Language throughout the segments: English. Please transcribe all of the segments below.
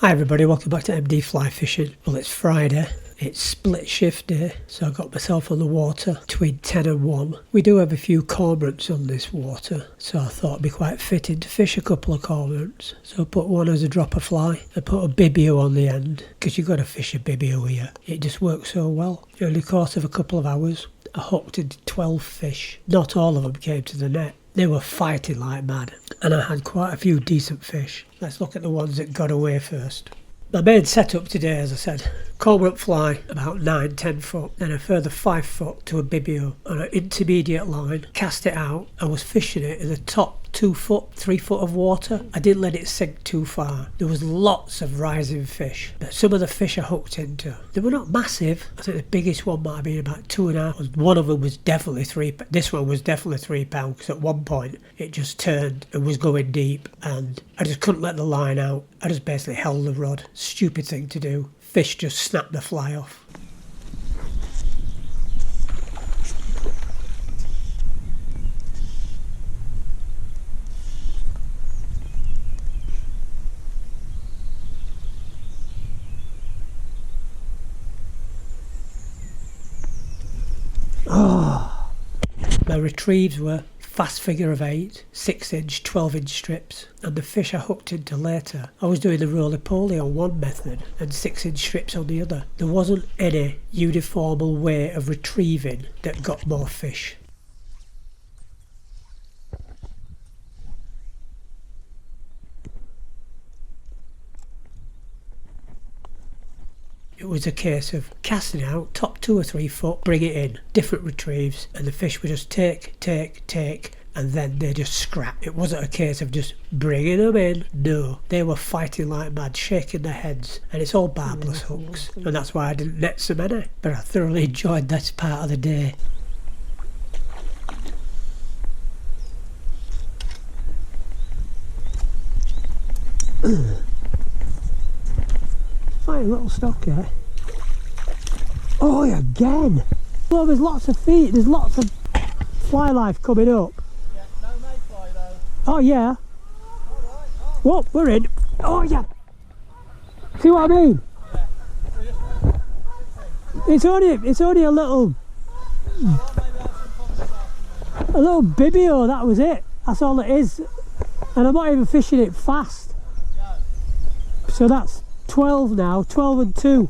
Hi everybody, welcome back to MD Fly Fishing. Well, it's Friday, it's split shift day, so I got myself on the water between 10 and 1. We do have a few cormorants on this water, so I thought it'd be quite fitting to fish a couple of cormorants. So I put one as a dropper fly, I put a Bibio on the end, because you've got to fish a Bibio here. It just works so well. During the course of a couple of hours, I hooked into 12 fish. Not all of them came to the net. They were fighting like mad, and I had quite a few decent fish. Let's look at the ones that got away first. My main setup today, as I said, cormorant fly about 9-10 foot, then a further 5 foot to a Bibio on an intermediate line, cast it out. I was fishing it in the top 2 foot, 3 foot of water. I didn't let it sink too far. There was lots of rising fish, but some of the fish I hooked into, they were not massive. I think the biggest one might have been about 2.5. One of them was definitely 3. This one was definitely 3 pounds, because at one point it just turned and was going deep, and I just couldn't let the line out. I just basically held the rod. Stupid thing to do. Fish just snapped the fly off. Oh, my retrieves were fast figure of 8, 6-inch, 12-inch strips, and the fish I hooked into later, I was doing the roly-poly on one method and 6-inch strips on the other. There wasn't any uniformal way of retrieving that got more fish. It was a case of casting out, top 2 or 3 foot, bring it in, different retrieves, and the fish would just take, and then they just scrap. It wasn't a case of just bringing them in. No, they were fighting like mad, shaking their heads, and it's all barbless hooks, and that's why I didn't net so many. But I thoroughly enjoyed this part of the day. Fine little stock here. Oh, again! Well, there's lots of feet, there's lots of fly life coming up. Yeah, no mayfly though. Oh yeah. Alright, oh. Whoa, we're in. Oh yeah. See what I mean? Yeah. It's only a little Bibio, that was it. That's all it is. And I'm not even fishing it fast. No. So that's 12 now, 12 and 2.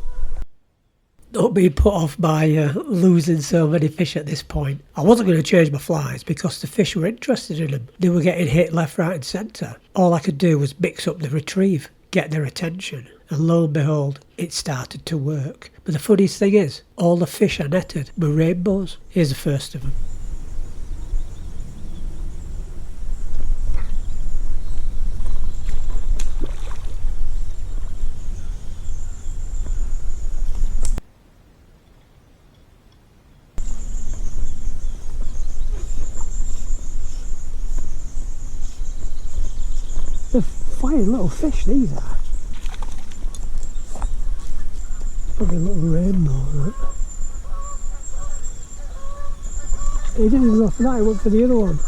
Not being put off by losing so many fish at this point. I wasn't going to change my flies because the fish were interested in them. They were getting hit left, right and centre. All I could do was mix up the retrieve, get their attention, and lo and behold, it started to work. But the funniest thing is, all the fish I netted were rainbows. Here's the first of them. They're fine little fish, these are. Probably a little rainbow, right? He didn't even go for that, he went for the other one.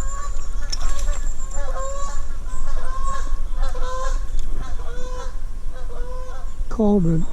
Cormorant.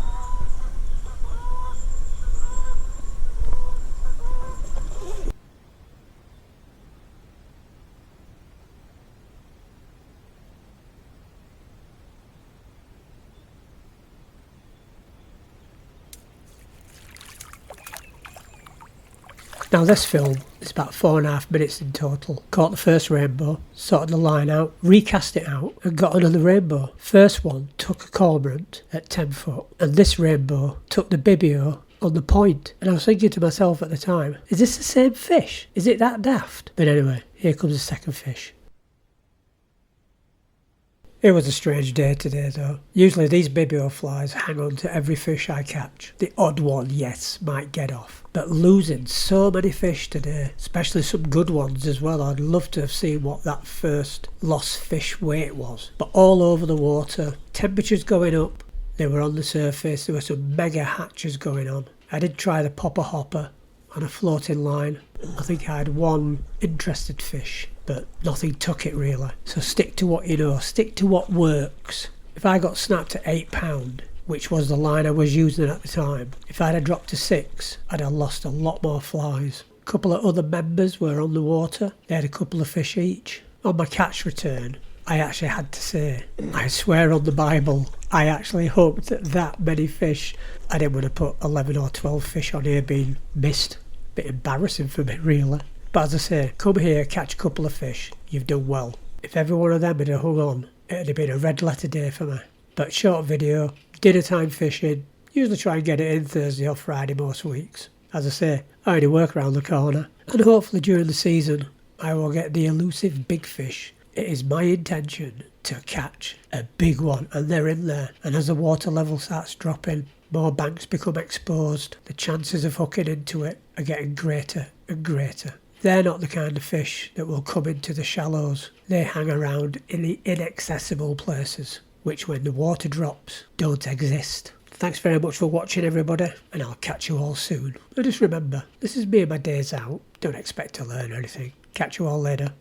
Now this film is about 4.5 minutes in total. Caught the first rainbow, sorted the line out, recast it out and got another rainbow. First one took a cormorant at 10 foot and this rainbow took the Bibio on the point. And I was thinking to myself at the time, is this the same fish? Is it that daft? But anyway, here comes the second fish. It was a strange day today though. Usually these Bibio flies hang on to every fish I catch. The odd one, yes, might get off. But losing so many fish today, especially some good ones as well, I'd love to have seen what that first lost fish weight was. But all over the water, temperatures going up, they were on the surface, there were some mega hatches going on. I did try the popper hopper on a floating line. I think I had one interested fish, but nothing took it really. So stick to what you know, stick to what works, If I got snapped at £8, which was the line I was using at the time, if I'd have dropped to 6, I'd have lost a lot more flies. A couple of other members were on the water. They had a couple of fish each. On my catch return, I actually had to say, I swear on the Bible, I actually hoped that many fish. I didn't want to put 11 or 12 fish on here being missed. Bit embarrassing for me, really. But as I say, come here, catch a couple of fish. You've done well. If every one of them had hung on, it'd have been a red letter day for me. But short video, dinner time fishing. Usually try and get it in Thursday or Friday most weeks. As I say, I only work around the corner. And hopefully during the season, I will get the elusive big fish. It is my intention to catch a big one, and they're in there. And as the water level starts dropping, more banks become exposed. The chances of hooking into it are getting greater and greater. They're not the kind of fish that will come into the shallows. They hang around in the inaccessible places, which when the water drops, don't exist. Thanks very much for watching, everybody, and I'll catch you all soon. And just remember, this is me and my days out. Don't expect to learn anything. Catch you all later.